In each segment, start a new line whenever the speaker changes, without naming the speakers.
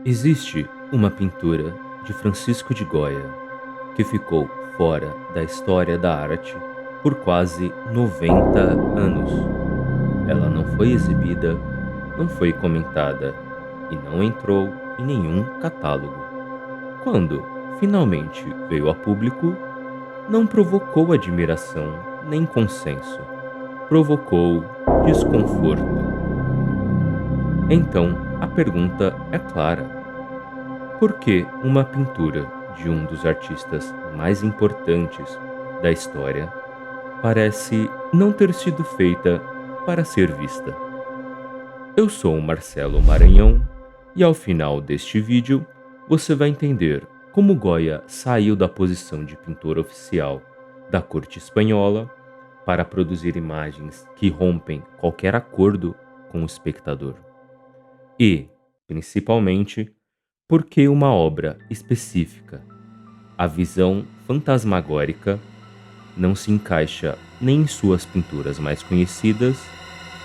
Existe uma pintura de Francisco de Goya que ficou fora da história da arte por quase 90 anos. Ela não foi exibida, não foi comentada e não entrou em nenhum catálogo. Quando finalmente veio a público, não provocou admiração nem consenso, provocou desconforto. Então, a pergunta é clara: por que uma pintura de um dos artistas mais importantes da história parece não ter sido feita para ser vista? Eu sou o Marcelo Maranhão e ao final deste vídeo você vai entender como Goya saiu da posição de pintor oficial da corte espanhola para produzir imagens que rompem qualquer acordo com o espectador. E, principalmente, porque uma obra específica, a visão fantasmagórica, não se encaixa nem em suas pinturas mais conhecidas,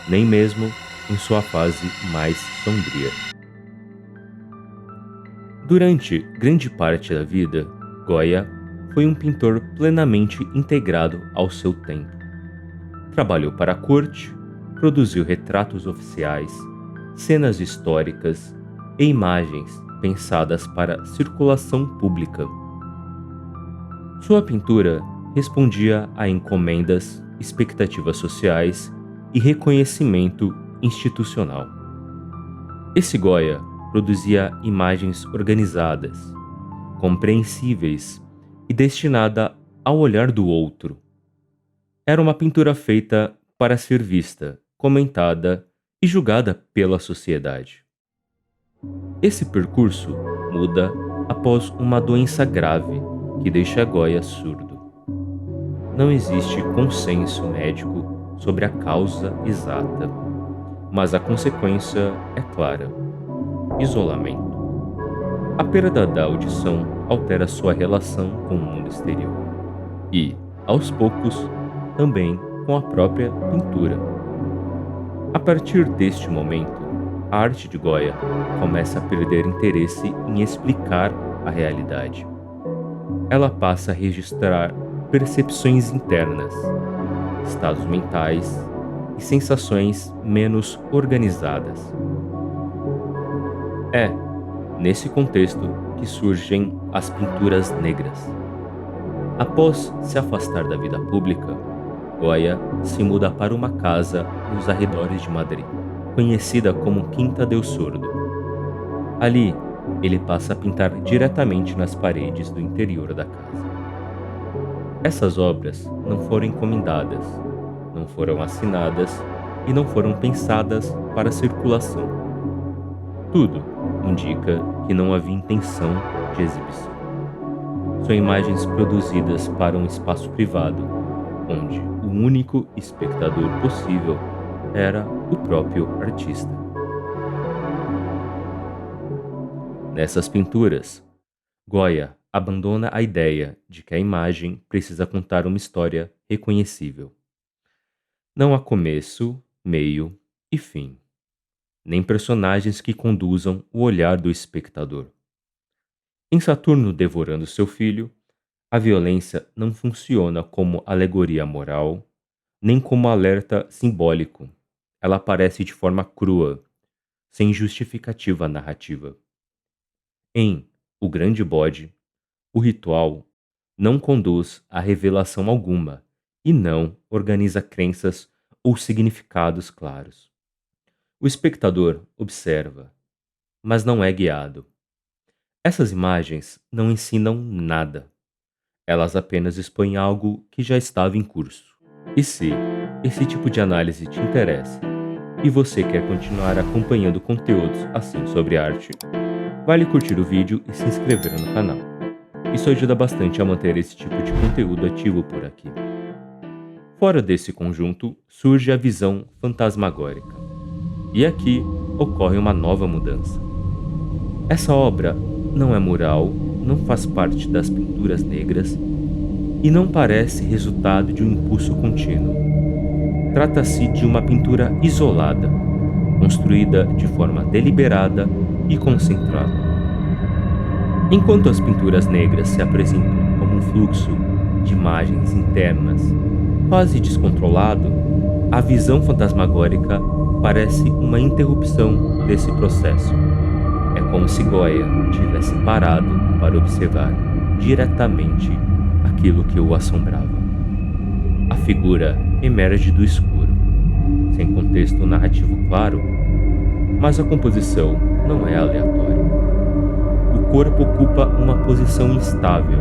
nem mesmo em sua fase mais sombria. Durante grande parte da vida, Goya foi um pintor plenamente integrado ao seu tempo. Trabalhou para a corte, produziu retratos oficiais, cenas históricas e imagens pensadas para circulação pública. Sua pintura respondia a encomendas, expectativas sociais e reconhecimento institucional. Esse Goya produzia imagens organizadas, compreensíveis e destinada ao olhar do outro. Era uma pintura feita para ser vista, comentada e julgada pela sociedade. Esse percurso muda após uma doença grave que deixa Goya surdo. Não existe consenso médico sobre a causa exata, mas a consequência é clara: isolamento. A perda da audição altera sua relação com o mundo exterior e, aos poucos, também com a própria pintura. A partir deste momento, a arte de Goya começa a perder interesse em explicar a realidade. Ela passa a registrar percepções internas, estados mentais e sensações menos organizadas. É nesse contexto que surgem as pinturas negras. Após se afastar da vida pública, Goya se muda para uma casa nos arredores de Madrid, conhecida como Quinta del Sordo. Ali, ele passa a pintar diretamente nas paredes do interior da casa. Essas obras não foram encomendadas, não foram assinadas e não foram pensadas para circulação. Tudo indica que não havia intenção de exibição. São imagens produzidas para um espaço privado, onde o único espectador possível era o próprio artista. Nessas pinturas, Goya abandona a ideia de que a imagem precisa contar uma história reconhecível. Não há começo, meio e fim, nem personagens que conduzam o olhar do espectador. Em Saturno devorando seu filho, a violência não funciona como alegoria moral, nem como alerta simbólico. Ela aparece de forma crua, sem justificativa narrativa. Em O Grande Bode, o ritual não conduz a revelação alguma e não organiza crenças ou significados claros. O espectador observa, mas não é guiado. Essas imagens não ensinam nada. Elas apenas expõem algo que já estava em curso. E se esse tipo de análise te interessa e você quer continuar acompanhando conteúdos assim sobre arte, vale curtir o vídeo e se inscrever no canal. Isso ajuda bastante a manter esse tipo de conteúdo ativo por aqui. Fora desse conjunto surge a visão fantasmagórica. E aqui ocorre uma nova mudança. Essa obra não é mural, não faz parte das pinturas negras e não parece resultado de um impulso contínuo. Trata-se de uma pintura isolada, construída de forma deliberada e concentrada. Enquanto as pinturas negras se apresentam como um fluxo de imagens internas quase descontrolado, a visão fantasmagórica parece uma interrupção desse processo. É como se Goya tivesse parado para observar diretamente aquilo que o assombrava. A figura emerge do escuro, sem contexto narrativo claro, mas a composição não é aleatória. O corpo ocupa uma posição instável,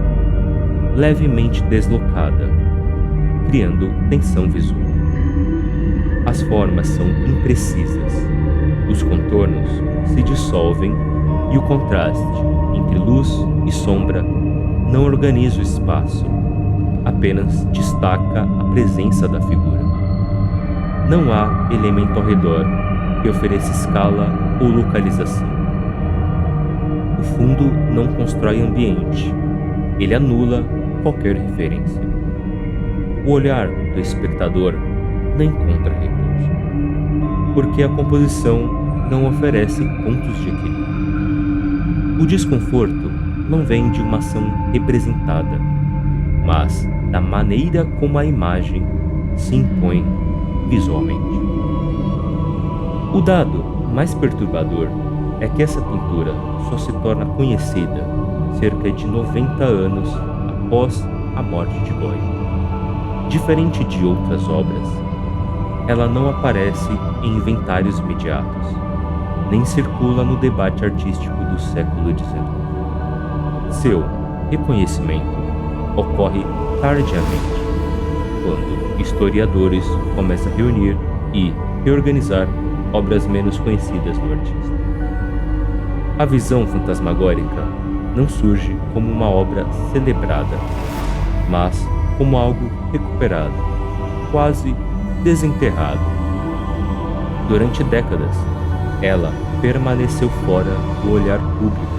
levemente deslocada, criando tensão visual. As formas são imprecisas, os contornos se dissolvem e o contraste entre luz e sombra não organiza o espaço, apenas destaca a presença da figura. Não há elemento ao redor que ofereça escala ou localização. O fundo não constrói ambiente, ele anula qualquer referência. O olhar do espectador não encontra repouso, porque a composição não oferece pontos de equilíbrio. O desconforto não vem de uma ação representada, mas da maneira como a imagem se impõe visualmente. O dado mais perturbador é que essa pintura só se torna conhecida cerca de 90 anos após a morte de Goya. Diferente de outras obras, ela não aparece em inventários imediatos, nem circula no debate artístico do século XIX. Seu reconhecimento ocorre tardiamente, quando historiadores começam a reunir e reorganizar obras menos conhecidas do artista. A visão fantasmagórica não surge como uma obra celebrada, mas como algo recuperado, quase desenterrado. Durante décadas, ela permaneceu fora do olhar público,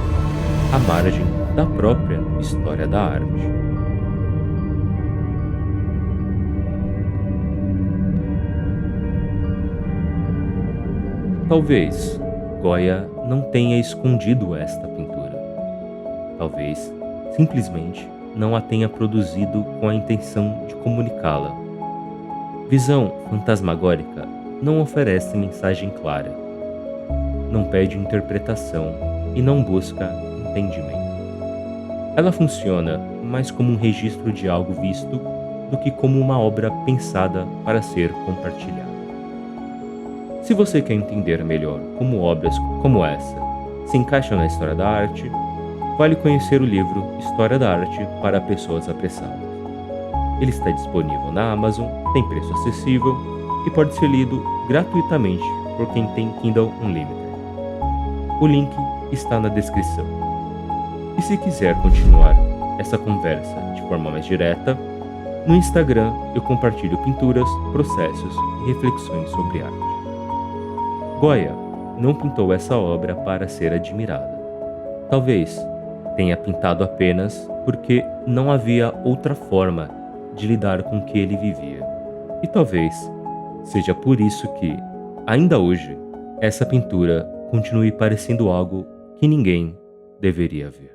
à margem da própria história da arte. Talvez Goya não tenha escondido esta pintura. Talvez, simplesmente, não a tenha produzido com a intenção de comunicá-la. Visão fantasmagórica não oferece mensagem clara, não pede interpretação e não busca entendimento. Ela funciona mais como um registro de algo visto do que como uma obra pensada para ser compartilhada. Se você quer entender melhor como obras como essa se encaixam na história da arte, vale conhecer o livro História da Arte para Pessoas Apressadas. Ele está disponível na Amazon, tem preço acessível e pode ser lido gratuitamente por quem tem Kindle Unlimited. O link está na descrição. E se quiser continuar essa conversa de forma mais direta, no Instagram eu compartilho pinturas, processos e reflexões sobre arte. Goya não pintou essa obra para ser admirada. Talvez tenha pintado apenas porque não havia outra forma de lidar com o que ele vivia. E talvez seja por isso que, ainda hoje, essa pintura continue parecendo algo que ninguém deveria ver.